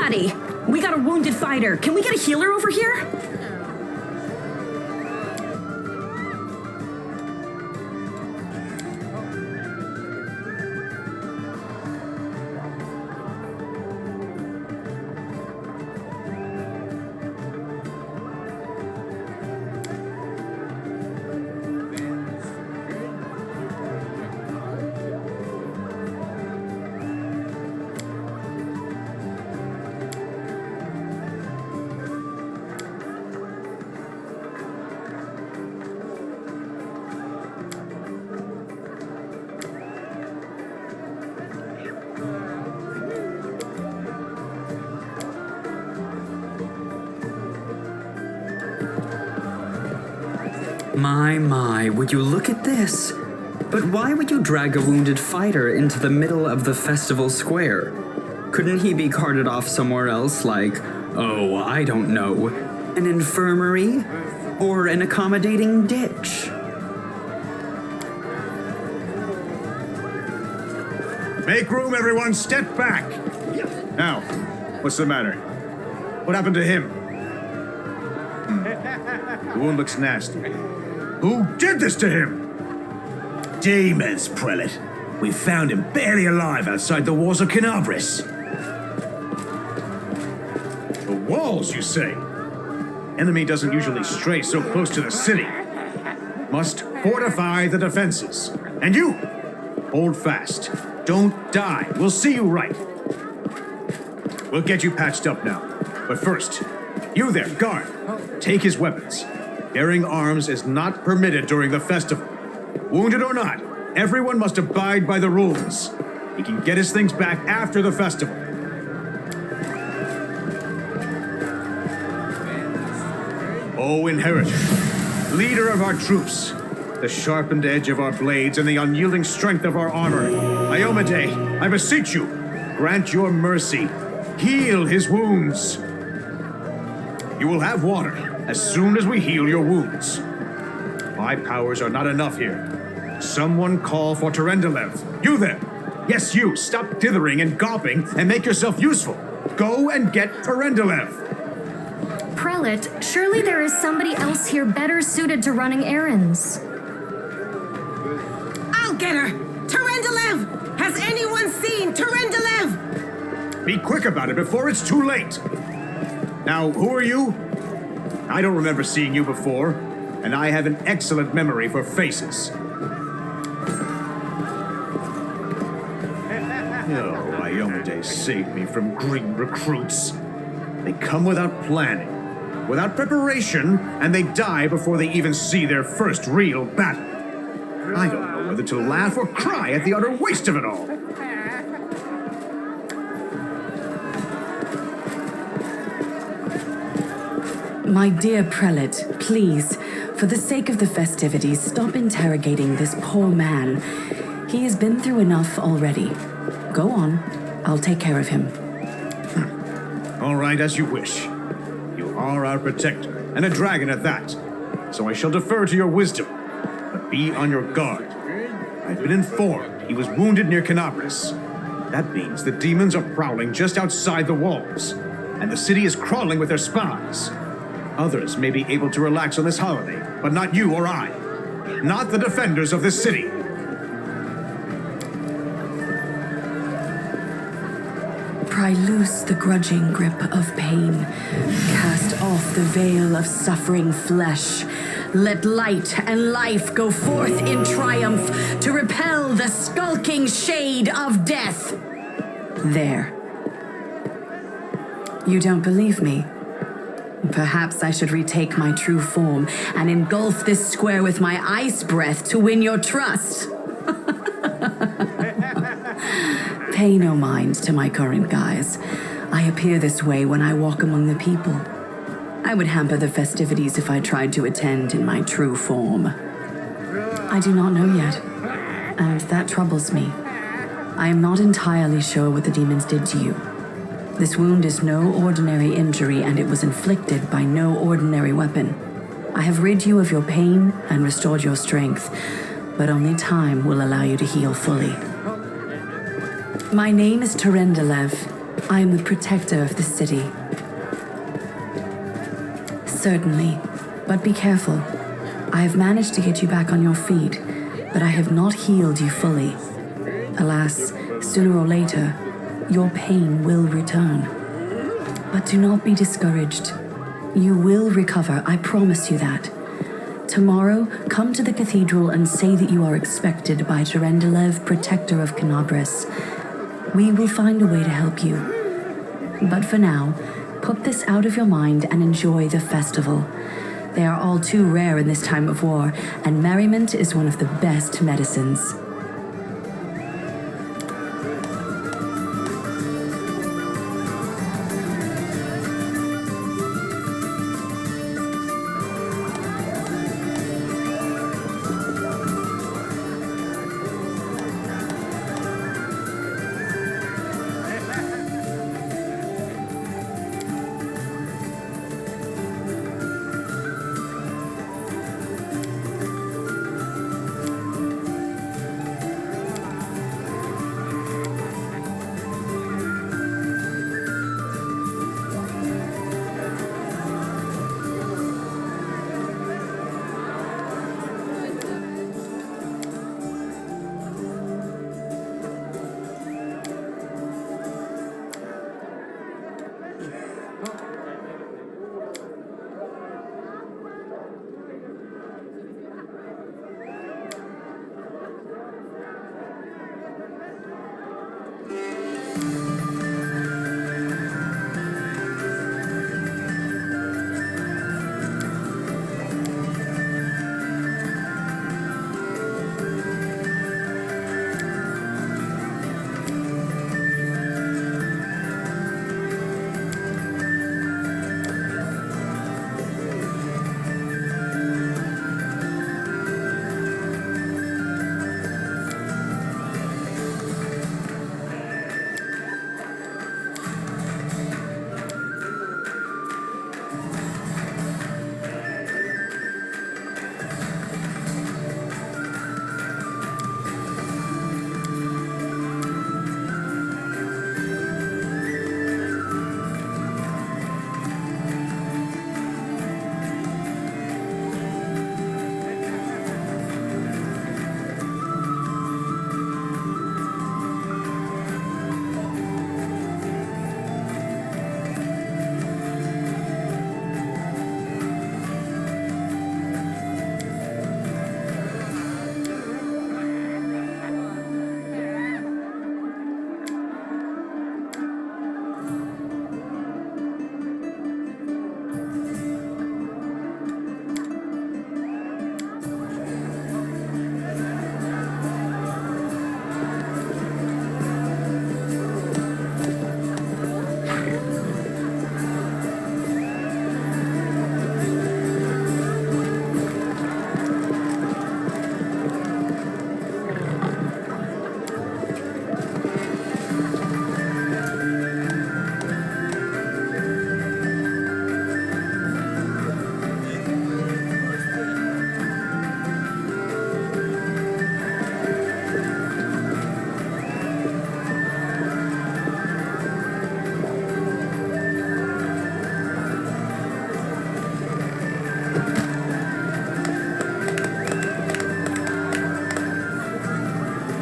Somebody! We got a wounded fighter. Can we get a healer over here? My, would you look at this? But why would you drag a wounded fighter into the middle of the festival square? Couldn't he be carted off somewhere else, like, oh, I don't know, an infirmary? Or an accommodating ditch? Make room, everyone! Step back! Now, what's the matter? What happened to him? The wound looks nasty. Who did this to him? Demons, Prelate. We found him barely alive outside the walls of Canabris. The walls, you say? Enemy doesn't usually stray so close to the city. Must fortify the defenses. And you, hold fast. Don't die. We'll see you right. We'll get you patched up now. But first, you there, guard. Take his weapons. Bearing arms is not permitted during the festival. Wounded or not, everyone must abide by the rules. He can get his things back after the festival. O Inheritor, leader of our troops, the sharpened edge of our blades and the unyielding strength of our armor, Iomade, I beseech you, grant your mercy. Heal his wounds. You will have water as soon as we heal your wounds. My powers are not enough here. Someone call for Terendelev. You there! Yes, you! Stop dithering and gawping and make yourself useful. Go and get Terendelev. Prelate, surely there is somebody else here better suited to running errands. I'll get her! Terendelev! Has anyone seen Terendelev? Be quick about it before it's too late. Now, who are you? I don't remember seeing you before, and I have an excellent memory for faces. Oh, Iomade saved me from green recruits. They come without planning, without preparation, and they die before they even see their first real battle. I don't know whether to laugh or cry at the utter waste of it all. My dear Prelate, please, for the sake of the festivities, stop interrogating this poor man. He has been through enough already. Go on. I'll take care of him. All right, as you wish. You are our protector, and a dragon at that. So I shall defer to your wisdom. But be on your guard. I've been informed he was wounded near Canabris. That means the demons are prowling just outside the walls, and the city is crawling with their spies. Others may be able to relax on this holiday, but not you or I. Not the defenders of this city. Pry loose the grudging grip of pain. Cast off the veil of suffering flesh. Let light and life go forth in triumph to repel the skulking shade of death. There. You don't believe me? Perhaps I should retake my true form and engulf this square with my ice breath to win your trust. Pay no mind to my current guise. I appear this way when I walk among the people. I would hamper the festivities if I tried to attend in my true form. I do not know yet, and that troubles me. I am not entirely sure what the demons did to you. This wound is no ordinary injury, and it was inflicted by no ordinary weapon. I have rid you of your pain and restored your strength, but only time will allow you to heal fully. My name is Terendelev. I am the protector of the city. Certainly, but be careful. I have managed to get you back on your feet, but I have not healed you fully. Alas, sooner or later, your pain will return. But do not be discouraged. You will recover, I promise you that. Tomorrow, come to the cathedral and say that you are expected by Terendelev, protector of Canabras. We will find a way to help you. But for now, put this out of your mind and enjoy the festival. They are all too rare in this time of war, and merriment is one of the best medicines.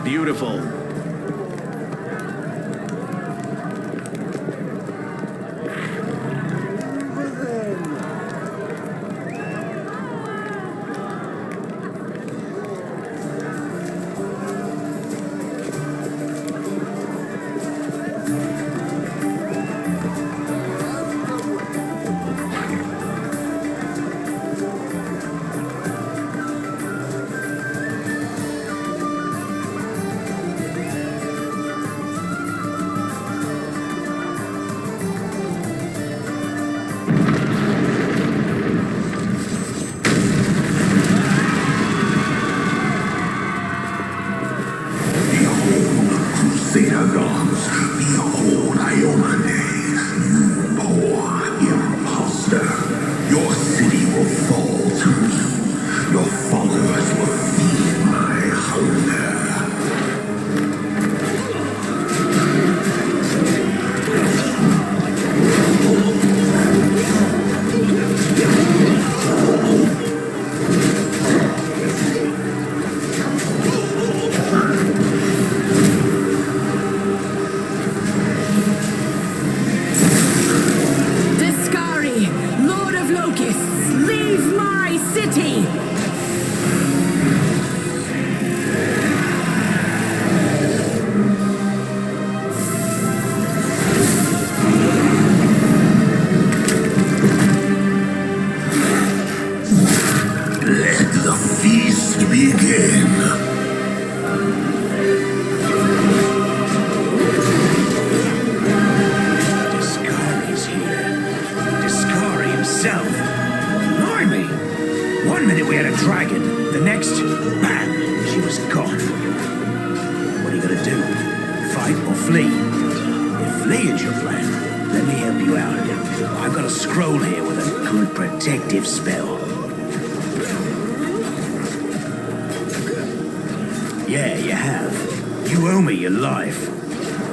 Beautiful. flee. If flee is your plan, let me help you out. I've got a scroll here with a good protective spell. Yeah, you have. You owe me your life.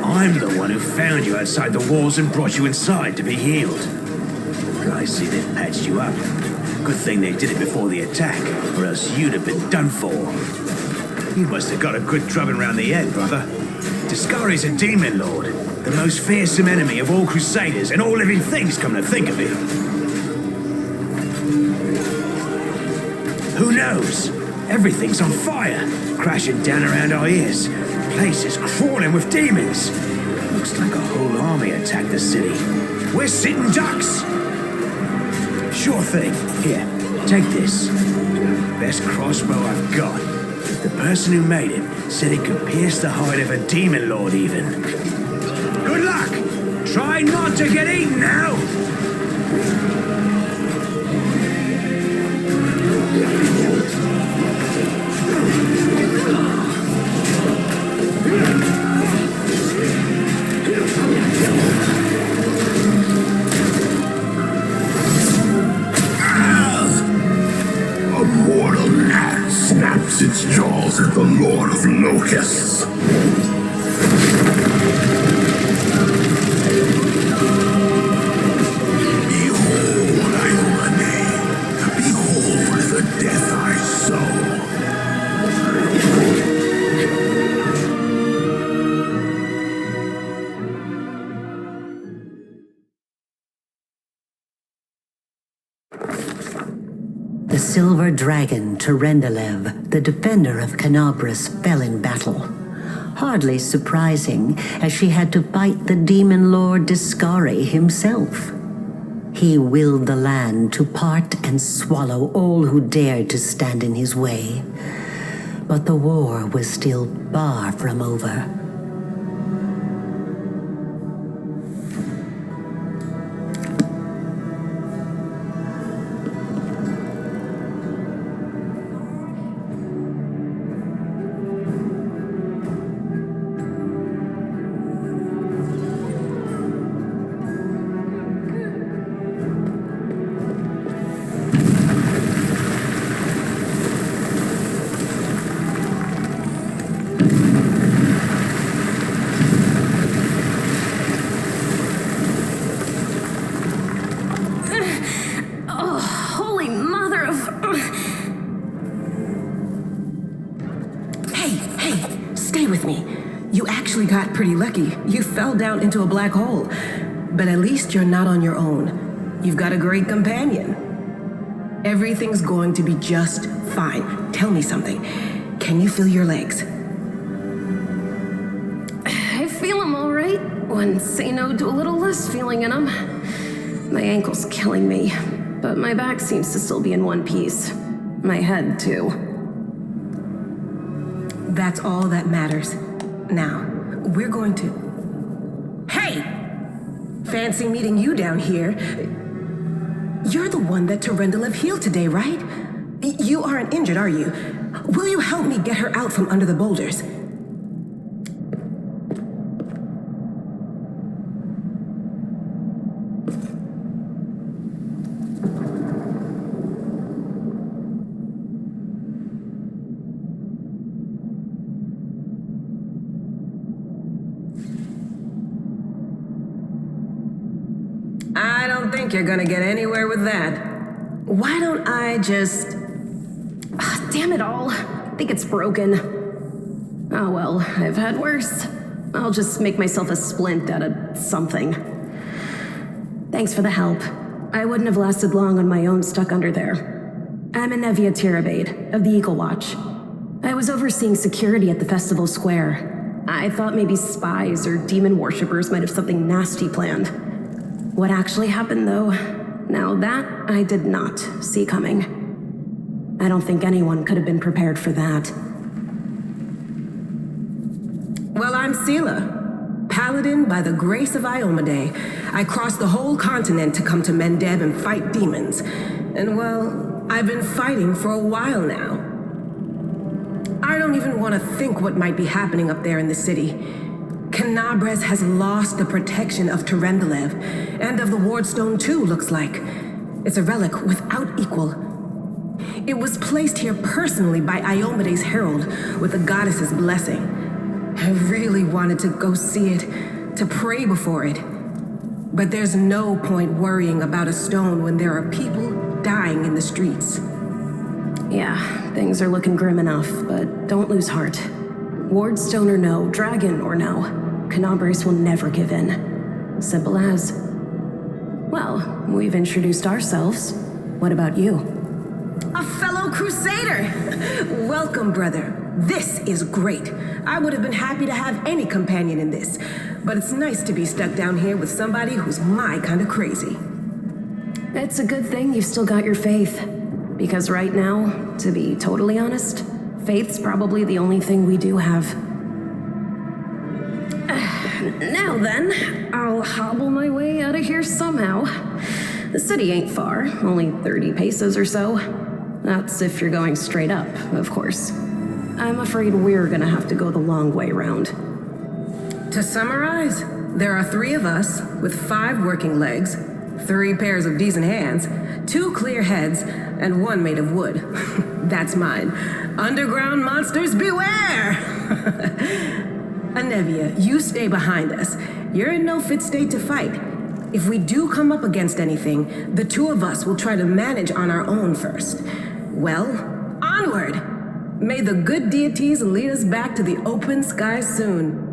I'm the one who found you outside the walls and brought you inside to be healed. I see they patched you up. Good thing they did it before the attack, or else you'd have been done for. You must have got a good drubbing round the head, brother. Discari's a demon lord, the most fearsome enemy of all crusaders and all living things, come to think of it. Who knows? Everything's on fire, crashing down around our ears. Place is crawling with demons. Looks like a whole army attacked the city. We're sitting ducks. Sure thing. Here, take this. Best crossbow I've got. The person who made it said it could pierce the hide of a demon lord even. Good luck! Try not to get eaten now! A mortal gnat snaps its jaws at the Lord of Locusts. Behold, Iomane. Behold the death I sow. The silver dragon Terendelev, the defender of Canabras, fell in battle. Hardly surprising, as she had to fight the demon lord Discari himself. He willed the land to part and swallow all who dared to stand in his way. But the war was still far from over. Pretty lucky. You fell down into a black hole. But at least you're not on your own. You've got a great companion. Everything's going to be just fine. Tell me something. Can you feel your legs? I feel them all right. When say no to a little less feeling in them. My ankle's killing me, but my back seems to still be in one piece. My head, too. That's all that matters. Now, we're going to... Hey! Fancy meeting you down here. You're the one that Terendelev healed today, right? You aren't injured, are you? Will you help me get her out from under the boulders? I don't think you're gonna get anywhere with that. Why don't I just... Damn it all. I think it's broken. Oh well, I've had worse. I'll just make myself a splint out of something. Thanks for the help. I wouldn't have lasted long on my own stuck under there. I'm Anevia Tirabade, of the Eagle Watch. I was overseeing security at the festival square. I thought maybe spies or demon worshippers might have something nasty planned. What actually happened, though, now that I did not see coming. I don't think anyone could have been prepared for that. Well, I'm Sela, paladin by the grace of Iomade. I crossed the whole continent to come to Mendeb and fight demons. And well, I've been fighting for a while now. I don't even want to think what might be happening up there in the city. Canabres has lost the protection of Terendelev, and of the Wardstone too, looks like. It's a relic without equal. It was placed here personally by Iomede's herald, with the goddess's blessing. I really wanted to go see it, to pray before it. But there's no point worrying about a stone when there are people dying in the streets. Yeah, things are looking grim enough, but don't lose heart. Wardstone or no, dragon or no, Canabres will never give in. Simple as. Well, we've introduced ourselves. What about you? A fellow crusader! Welcome, brother. This is great. I would have been happy to have any companion in this, but it's nice to be stuck down here with somebody who's my kind of crazy. It's a good thing you've still got your faith. Because right now, to be totally honest, faith's probably the only thing we do have. Now then, I'll hobble my way out of here somehow. The city ain't far, only 30 paces or so. That's if you're going straight up, of course. I'm afraid we're gonna have to go the long way round. To summarize, there are 3 of us with 5 working legs, 3 pairs of decent hands, 2 clear heads, and 1 made of wood. That's mine. Underground monsters beware! Anevia, you stay behind us. You're in no fit state to fight. If we do come up against anything, the 2 of us will try to manage on our own first. Well, onward! May the good deities lead us back to the open sky soon.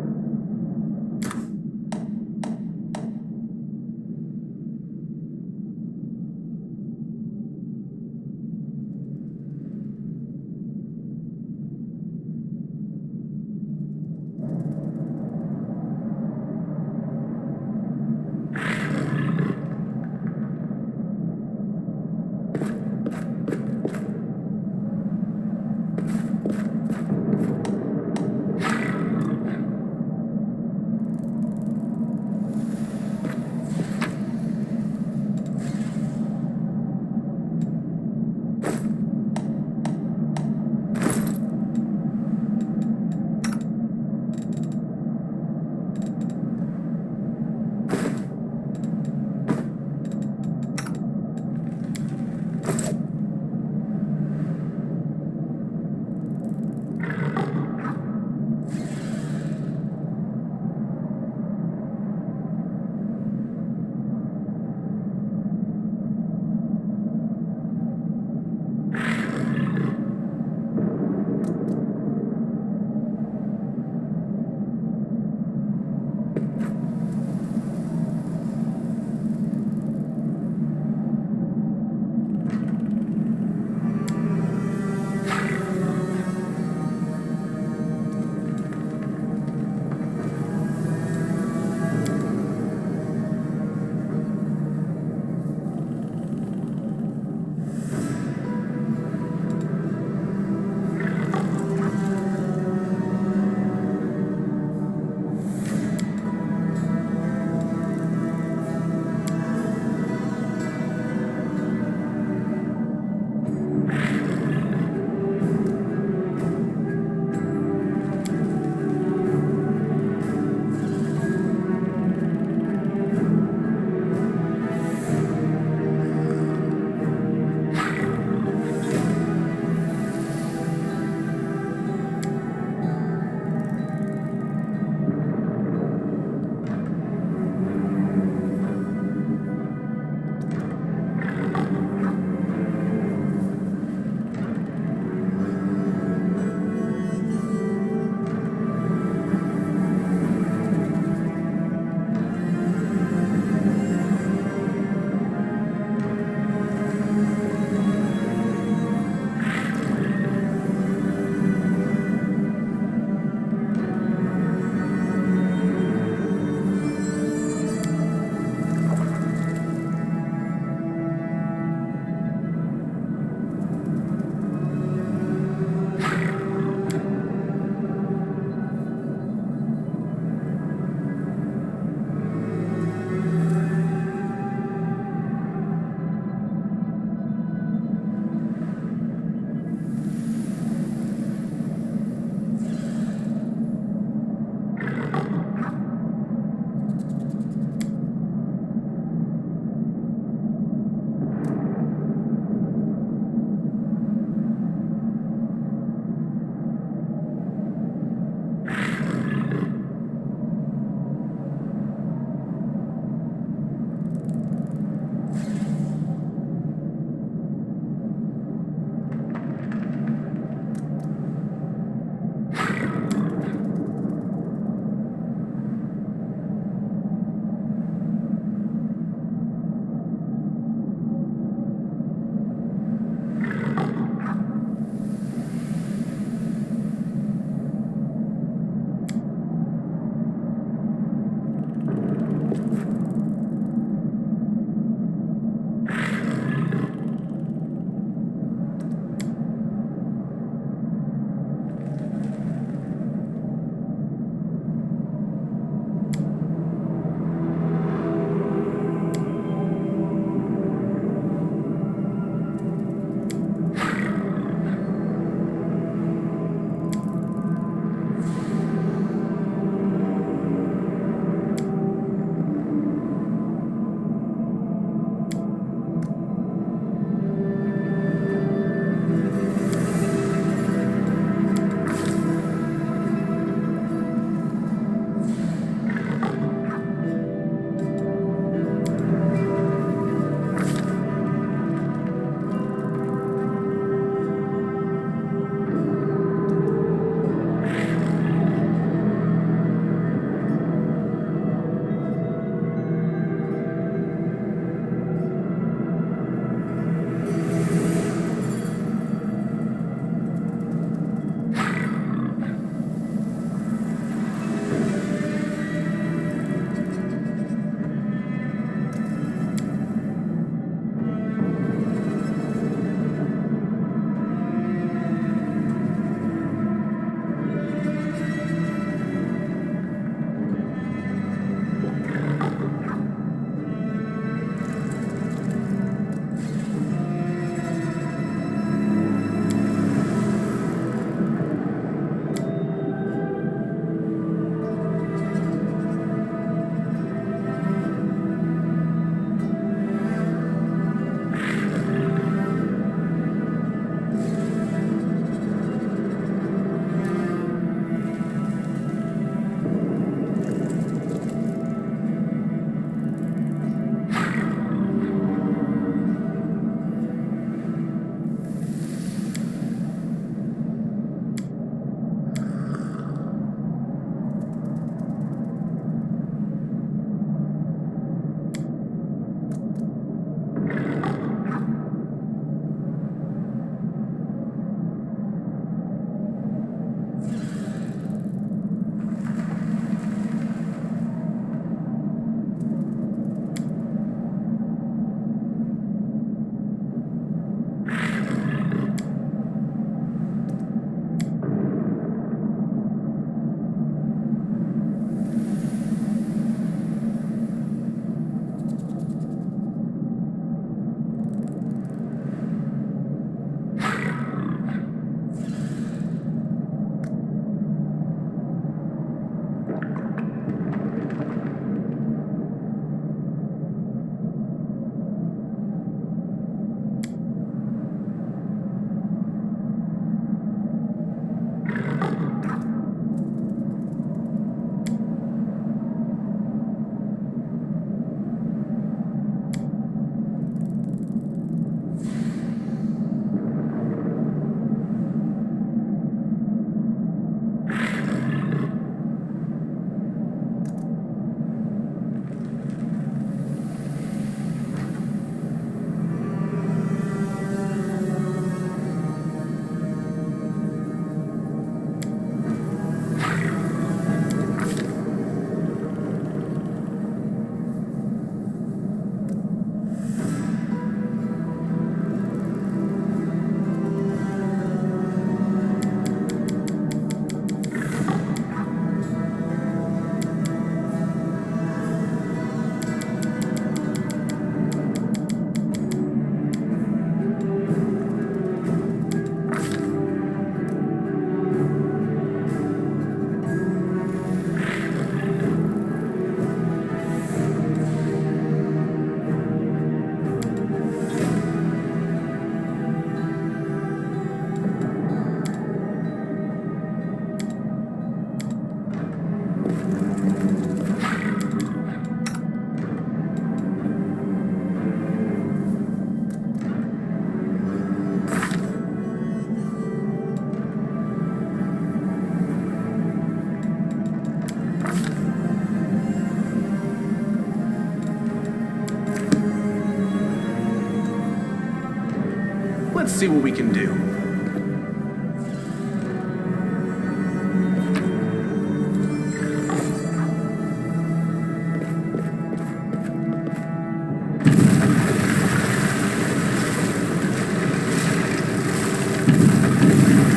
Let's see what we can do.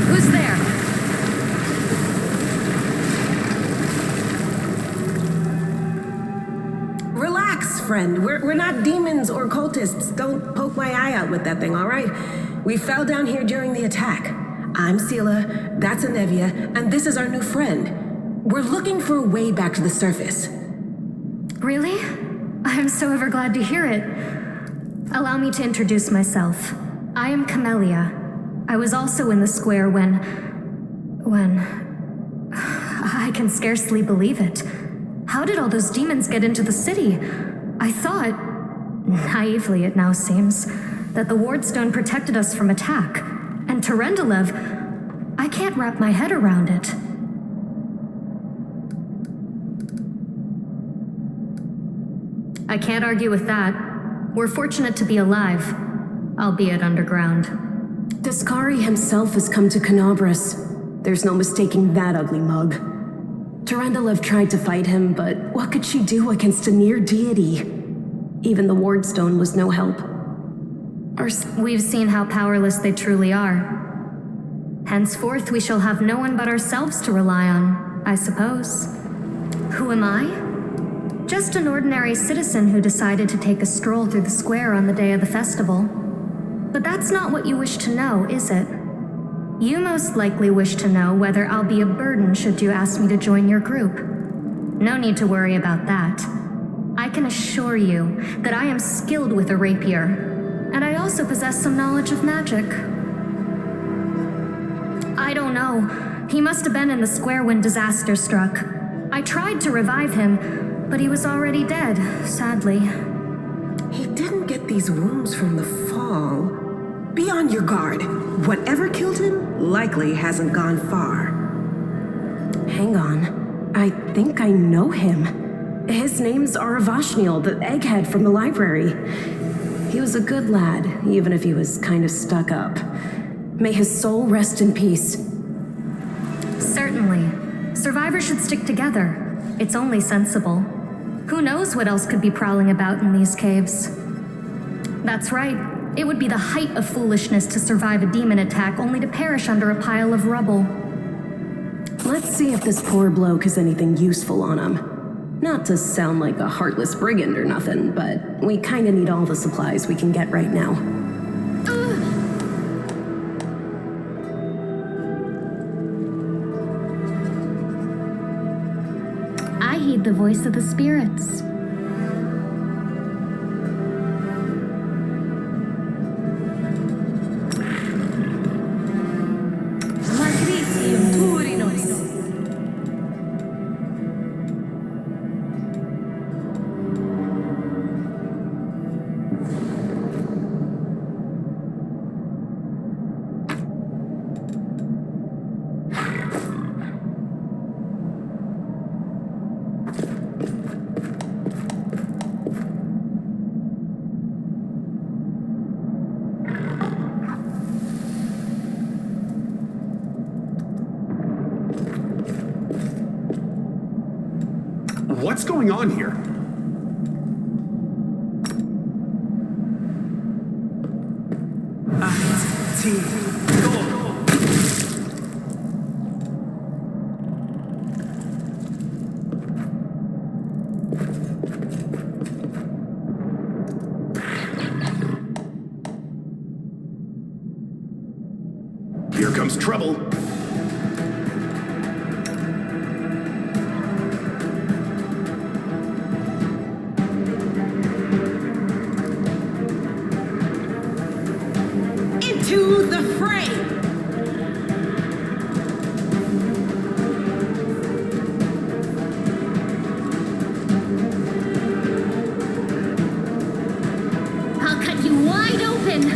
Who's there? Relax, friend. We're not demons or cultists. Don't poke my eye out with that thing, all right? We fell down here during the attack. I'm Sela, that's Anevia, and this is our new friend. We're looking for a way back to the surface. Really? I'm so ever glad to hear it. Allow me to introduce myself. I am Camellia. I was also in the square when... I can scarcely believe it. How did all those demons get into the city? I thought, naively it now seems, that the Wardstone protected us from attack. And Terendelev, I can't wrap my head around it. I can't argue with that. We're fortunate to be alive, albeit underground. Discari himself has come to Canabras. There's no mistaking that ugly mug. Terendelev tried to fight him, but what could she do against a near deity? Even the Wardstone was no help. We've seen how powerless they truly are. Henceforth, we shall have no one but ourselves to rely on, I suppose. Who am I? Just an ordinary citizen who decided to take a stroll through the square on the day of the festival. But that's not what you wish to know, is it? You most likely wish to know whether I'll be a burden should you ask me to join your group. No need to worry about that. I can assure you that I am skilled with a rapier, and I also possess some knowledge of magic. I don't know. He must have been in the square when disaster struck. I tried to revive him, but he was already dead, sadly. He didn't get these wounds from the fall. Be on your guard. Whatever killed him likely hasn't gone far. Hang on. I think I know him. His name's Aravashniel, the egghead from the library. He was a good lad, even if he was kind of stuck up. May his soul rest in peace. Certainly. Survivors should stick together. It's only sensible. Who knows what else could be prowling about in these caves? That's right. It would be the height of foolishness to survive a demon attack only to perish under a pile of rubble. Let's see if this poor bloke has anything useful on him. Not to sound like a heartless brigand or nothing, but we kinda need all the supplies we can get right now. I heed the voice of the spirits. What's going on here? Here comes trouble. To the fray! I'll cut you wide open!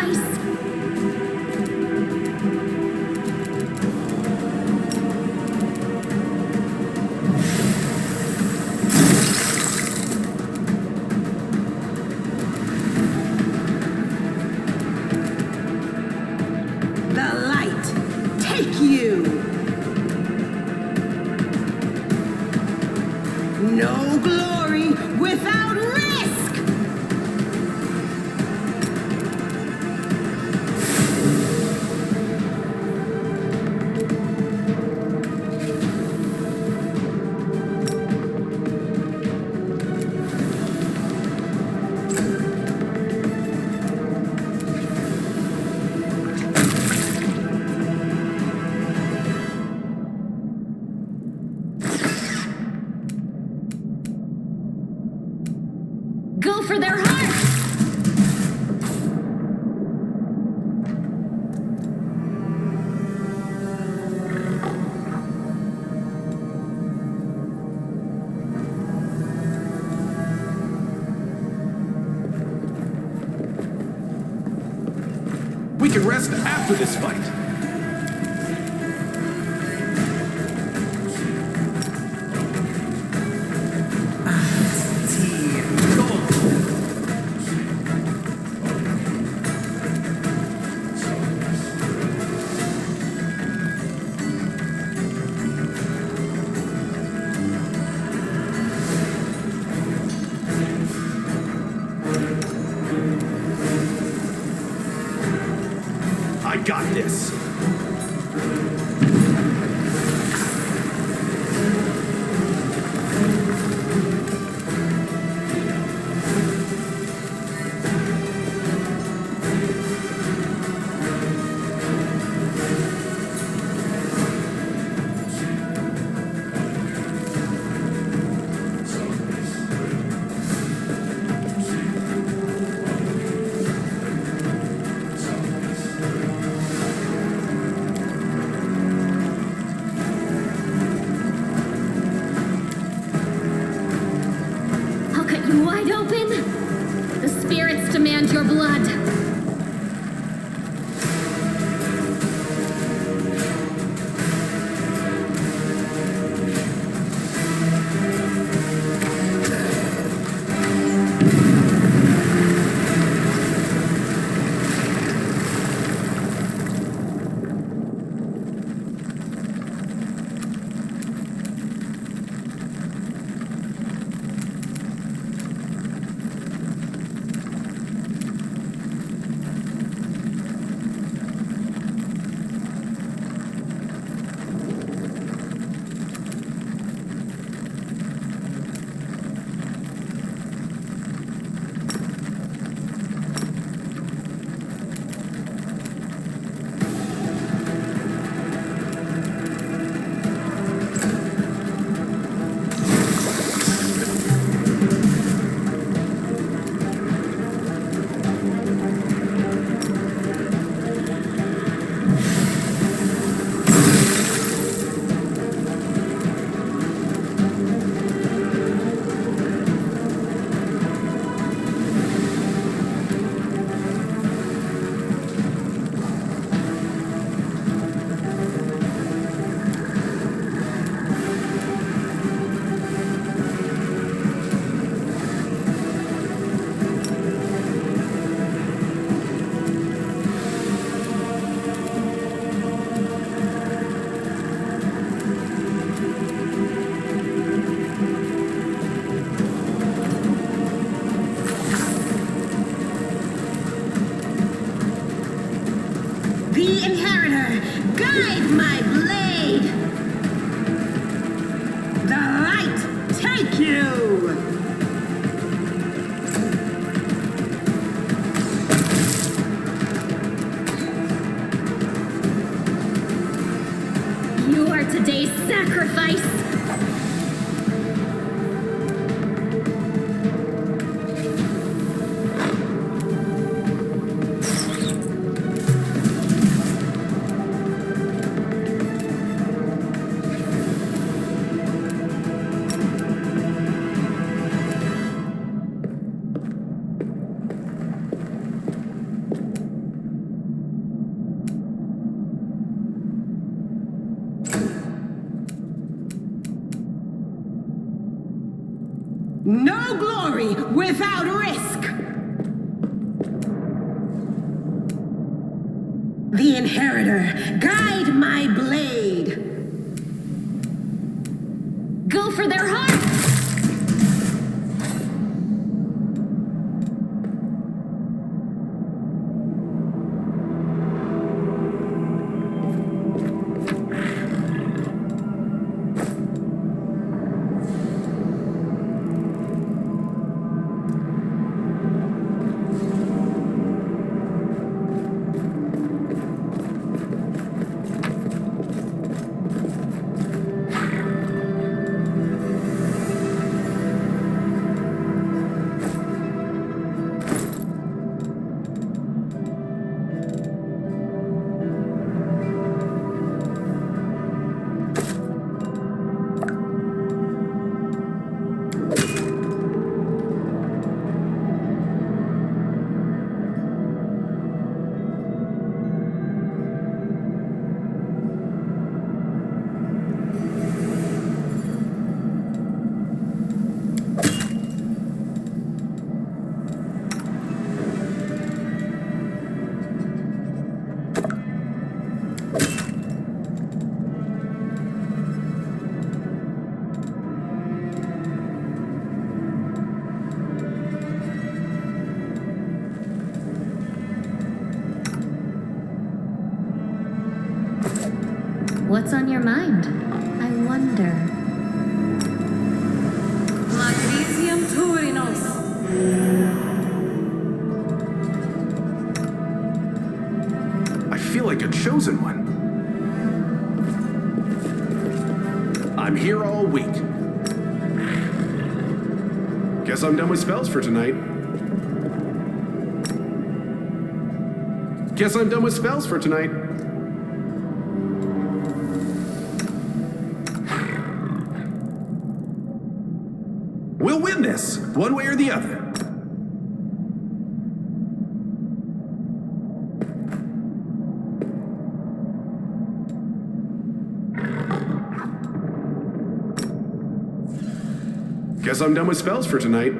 sacrifice! The light, take you! No glory without risk! Go for their hearts! We can rest after this fight. I got this. I'll cut you wide open! The spirits demand your blood! The Inheritor, guide my blade! The light, take you! You are today's sacrifice! No glory without risk! The Inheritor, guide my blade! Go for their hearts! What's on your mind? I wonder. Matricium Turinos. I feel like a chosen one. I'm here all week. Guess I'm done with spells for tonight. Guess I'm done with spells for tonight. We'll win this, one way or the other. Guess I'm done with spells for tonight.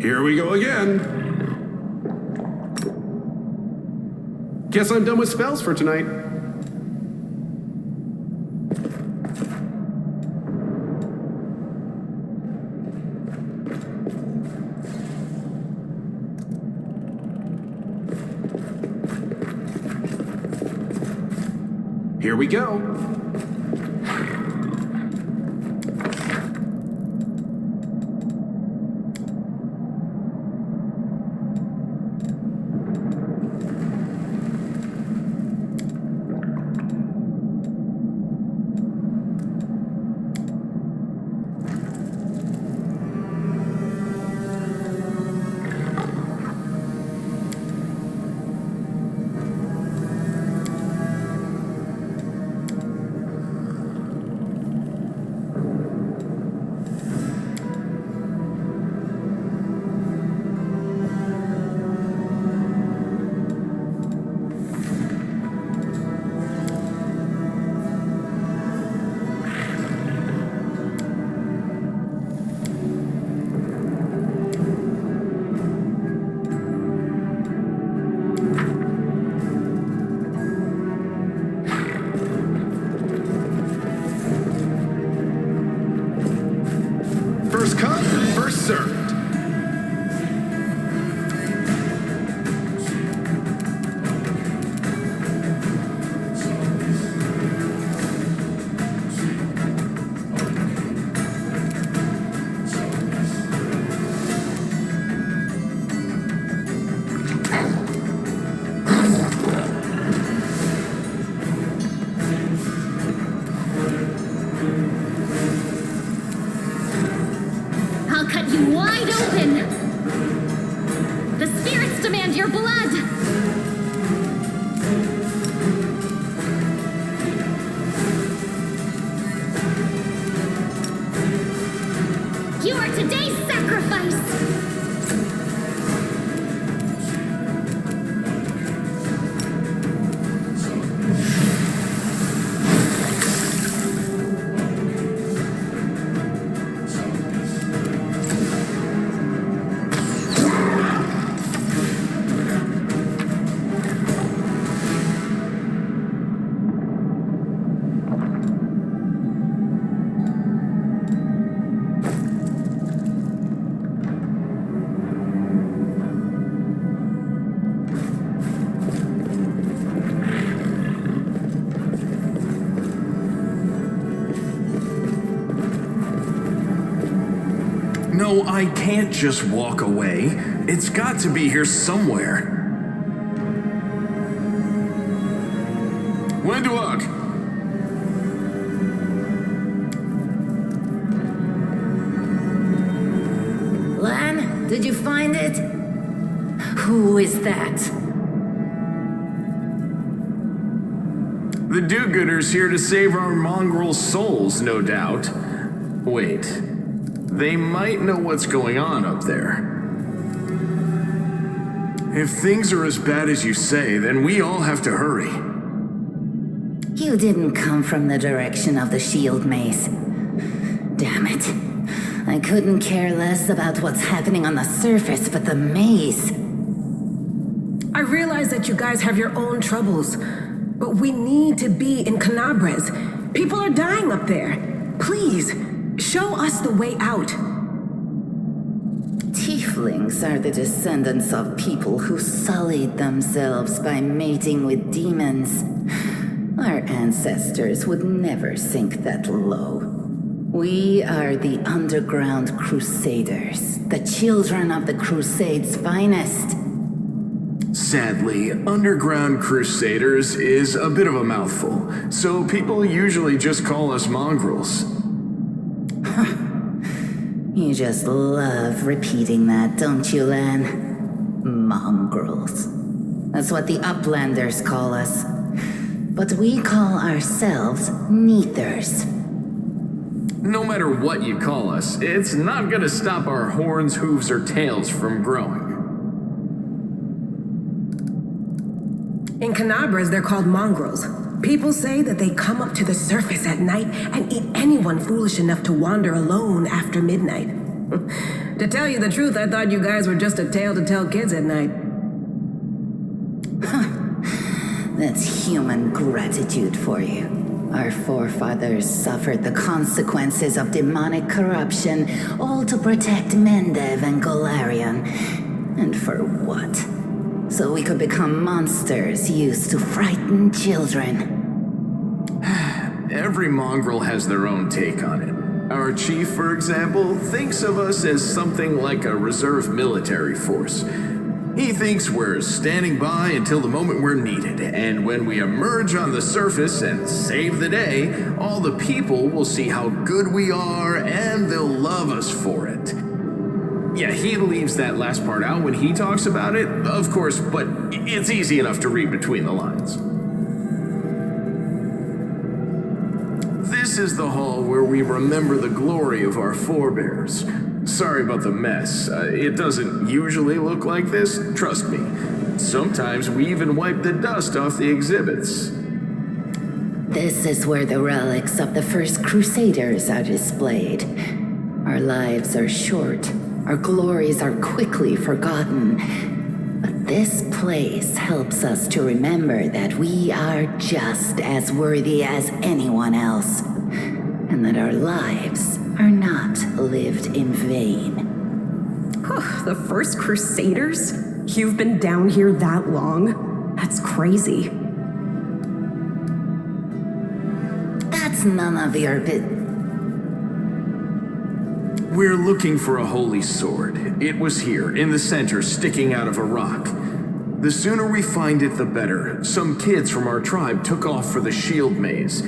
Here we go again. Guess I'm done with spells for tonight. Here we go. First come, first served. I'll cut you wide open! The spirits demand your blood! You are today's sacrifice! No, I can't just walk away. It's got to be here somewhere. Wenduok! Lan, did you find it? Who is that? The do-gooders here to save our mongrel souls, no doubt. Wait, they might know what's going on up there. If things are as bad as you say, then we all have to hurry. You didn't come from the direction of the shield maze. Damn it. I couldn't care less about what's happening on the surface, but the maze. I realize that you guys have your own troubles, but we need to be in Canabres. People are dying up there. Please, show us the way out. Tieflings are the descendants of people who sullied themselves by mating with demons. Our ancestors would never sink that low. We are the underground crusaders, the children of the Crusade's finest. Sadly, underground crusaders is a bit of a mouthful, so people usually just call us mongrels. You just love repeating that, don't you, Lan? Mongrels. That's what the Uplanders call us. But we call ourselves Neathers. No matter what you call us, it's not gonna stop our horns, hooves, or tails from growing. In Canabres, they're called mongrels. People say that they come up to the surface at night and eat anyone foolish enough to wander alone after midnight. To tell you the truth, I thought you guys were just a tale to tell kids at night. That's human gratitude for you. Our forefathers suffered the consequences of demonic corruption, all to protect Mendev and Golarion. And for what? So we could become monsters used to frighten children. Every mongrel has their own take on it. Our chief, for example, thinks of us as something like a reserve military force. He thinks we're standing by until the moment we're needed, and when we emerge on the surface and save the day, all the people will see how good we are and they'll love us for it. Yeah, he leaves that last part out when he talks about it, of course, but it's easy enough to read between the lines. This is the hall where we remember the glory of our forebears. Sorry about the mess. It doesn't usually look like this, trust me. Sometimes we even wipe the dust off the exhibits. This is where the relics of the first Crusaders are displayed. Our lives are short. Our glories are quickly forgotten. But this place helps us to remember that we are just as worthy as anyone else, and that our lives are not lived in vain. The first Crusaders? You've been down here that long? That's crazy. That's none of your business. We're looking for a holy sword. It was here, in the center, sticking out of a rock. The sooner we find it, the better. Some kids from our tribe took off for the shield maze.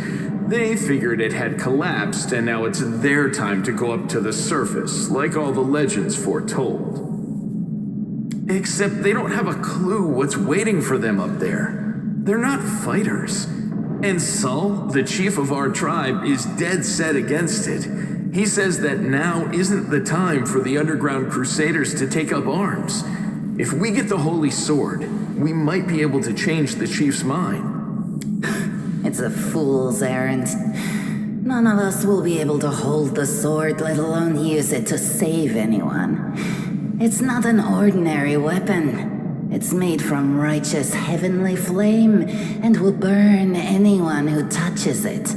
They figured it had collapsed, and now it's their time to go up to the surface, like all the legends foretold. Except they don't have a clue what's waiting for them up there. They're not fighters. And Sul, the chief of our tribe, is dead set against it. He says that now isn't the time for the underground crusaders to take up arms. If we get the holy sword, we might be able to change the chief's mind. It's a fool's errand. None of us will be able to hold the sword, let alone use it to save anyone. It's not an ordinary weapon. It's made from righteous heavenly flame and will burn anyone who touches it.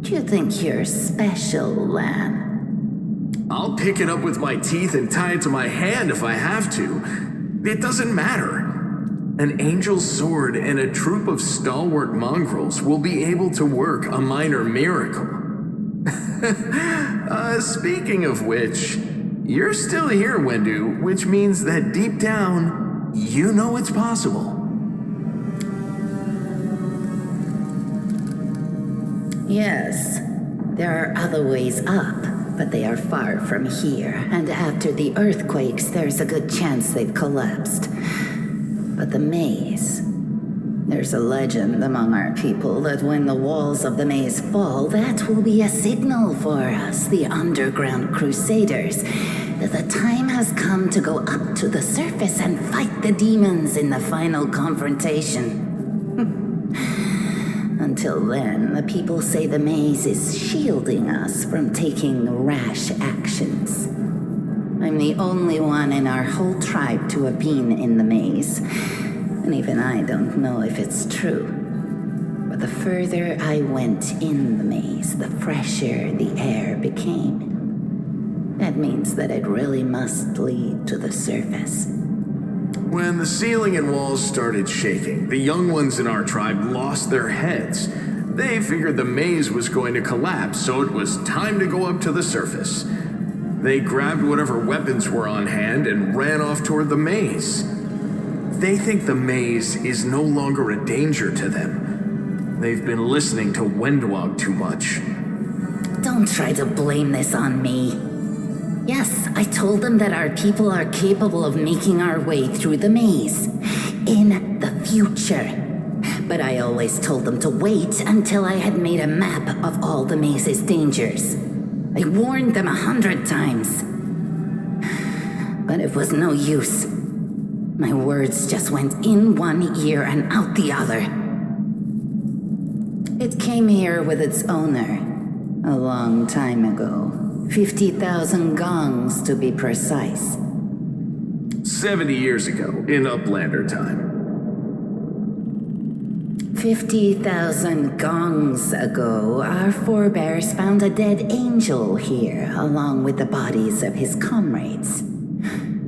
Do you think you're special, Lan? I'll pick it up with my teeth and tie it to my hand if I have to. It doesn't matter. An angel's sword and a troop of stalwart mongrels will be able to work a minor miracle. Speaking of which, You're still here, Wendu, which means that deep down, you know it's possible. Yes, there are other ways up, but they are far from here, and after the earthquakes, there's a good chance they've collapsed. But the maze... There's a legend among our people that when the walls of the maze fall, that will be a signal for us, the underground crusaders, that the time has come to go up to the surface and fight the demons in the final confrontation. Until then, the people say the maze is shielding us from taking rash actions. I'm the only one in our whole tribe to have been in the maze, and even I don't know if it's true. But the further I went in the maze, the fresher the air became. That means that it really must lead to the surface. When the ceiling and walls started shaking, the young ones in our tribe lost their heads. They figured the maze was going to collapse, so it was time to go up to the surface. They grabbed whatever weapons were on hand and ran off toward the maze. They think the maze is no longer a danger to them. They've been listening to Wendwog too much. Don't try to blame this on me. Yes, I told them that our people are capable of making our way through the maze. In the future. But I always told them to wait until I had made a map of all the maze's dangers. I warned them 100 times. But it was no use. My words just went in one ear and out the other. It came here with its owner, a long time ago. 50,000 gongs to be precise. 70 years ago, in Uplander time. 50,000 gongs ago, our forebears found a dead angel here, along with the bodies of his comrades.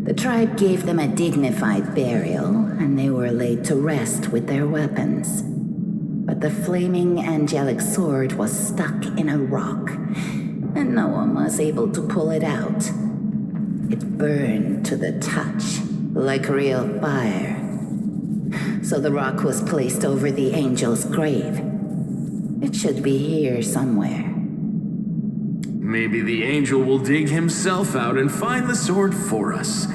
The tribe gave them a dignified burial, and they were laid to rest with their weapons. But the flaming angelic sword was stuck in a rock, and no one was able to pull it out. It burned to the touch, like real fire. So the rock was placed over the angel's grave. It should be here somewhere. Maybe the angel will dig himself out and find the sword for us.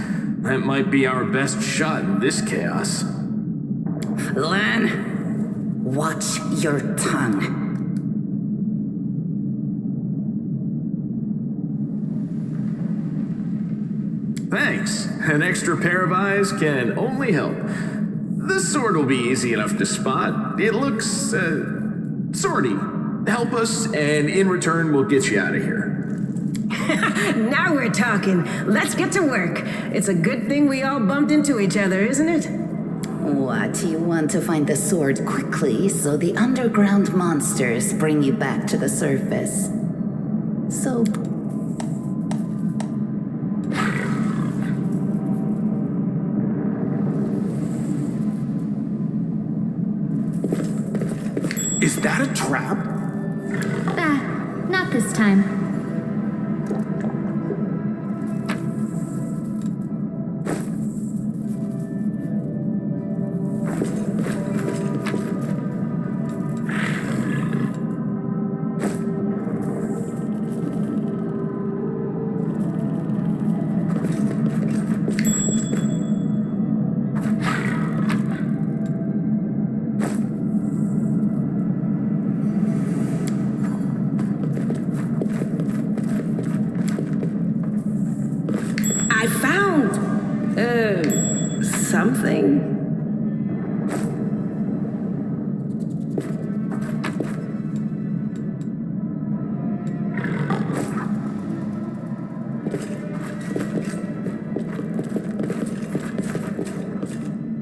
That might be our best shot in this chaos. Lan, watch your tongue. Thanks. An extra pair of eyes can only help. The sword will be easy enough to spot. It looks, swordy. Help us, and in return, we'll get you out of here. Now we're talking. Let's get to work. It's a good thing we all bumped into each other, isn't it? What, you want to find the sword quickly so the underground monsters bring you back to the surface? So... Is that a trap? Not this time. I found... something.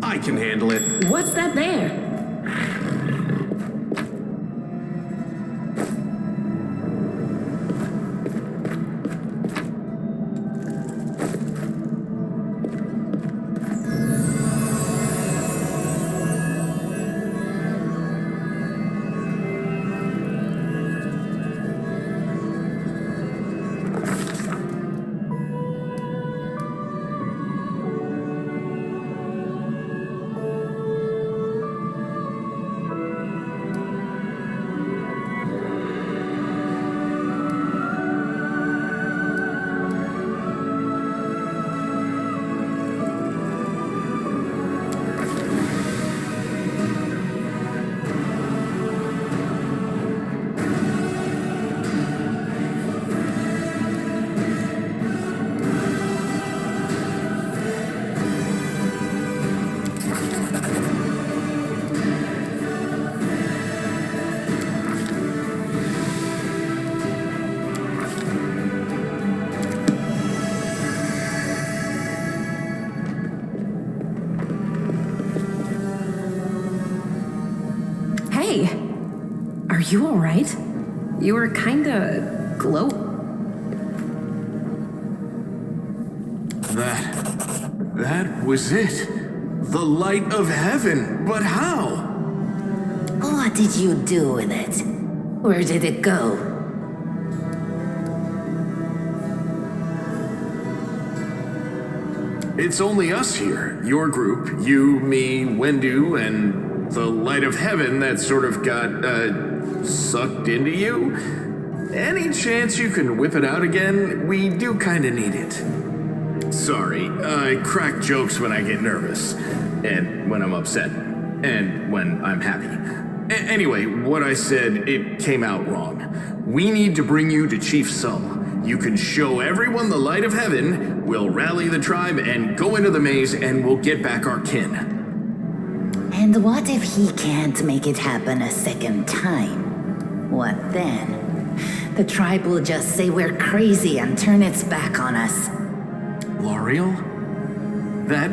I can handle it. What's that there? you alright? You were kinda glow. That was it. The light of heaven. But how? What did you do with it? Where did it go? It's only us here. Your group, you, me, Wendu, and the light of heaven that sort of got, sucked into you. Any chance you can whip it out again? We do kinda need it. Sorry, I crack jokes when I get nervous, and when I'm upset, and when I'm happy. Anyway, what I said, it came out wrong. We need to bring you to Chief Sull. You can show everyone the light of heaven, we'll rally the tribe and go into the maze, and we'll get back our kin. And what if he can't make it happen a second time? What then? The tribe will just say we're crazy and turn its back on us. L'Ariel? That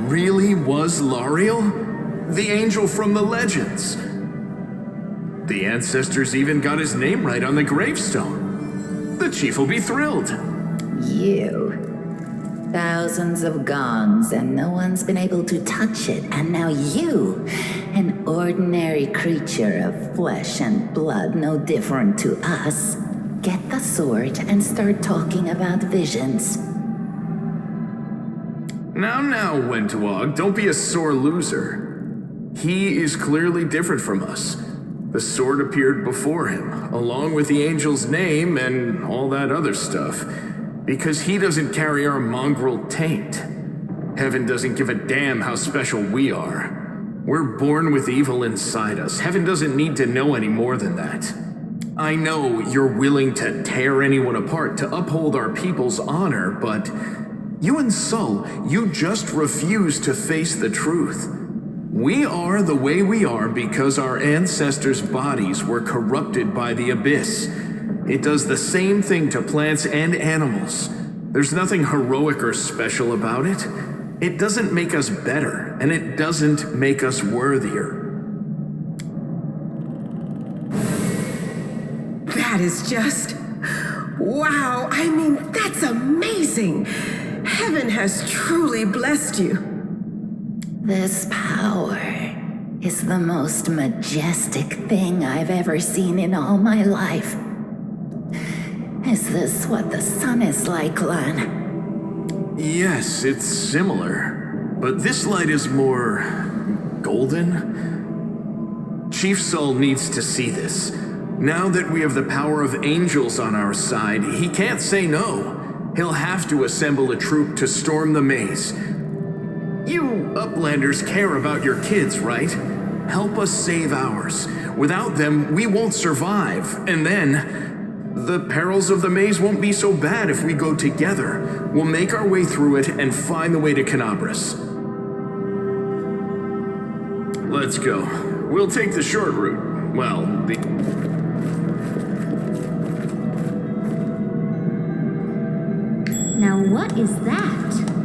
really was L'Ariel? The angel from the legends. The ancestors even got his name right on the gravestone. The chief will be thrilled. You. Thousands of gongs and no one's been able to touch it, and now you, an ordinary creature of flesh and blood no different to us, get the sword and start talking about visions. Now, Wentawag, don't be a sore loser. He is clearly different from us. The sword appeared before him, along with the angel's name and all that other stuff, because he doesn't carry our mongrel taint. Heaven doesn't give a damn how special we are. We're born with evil inside us. Heaven doesn't need to know any more than that. I know you're willing to tear anyone apart to uphold our people's honor, but you and Sull, you just refuse to face the truth. We are the way we are because our ancestors' bodies were corrupted by the abyss. It does the same thing to plants and animals. There's nothing heroic or special about it. It doesn't make us better, and it doesn't make us worthier. That is just... wow, I mean, that's amazing! Heaven has truly blessed you. This power is the most majestic thing I've ever seen in all my life. Is this what the sun is like, Lan? Yes, it's similar, but this light is more golden. Chief Sull needs to see this. Now that we have the power of angels on our side, he can't say no. He'll have to assemble a troop to storm the maze. You Uplanders care about your kids, right? Help us save ours. Without them, we won't survive. And then, the perils of the maze won't be so bad if we go together. We'll make our way through it and find the way to Canabras. Let's go. We'll take the short route. Well, Now what is that?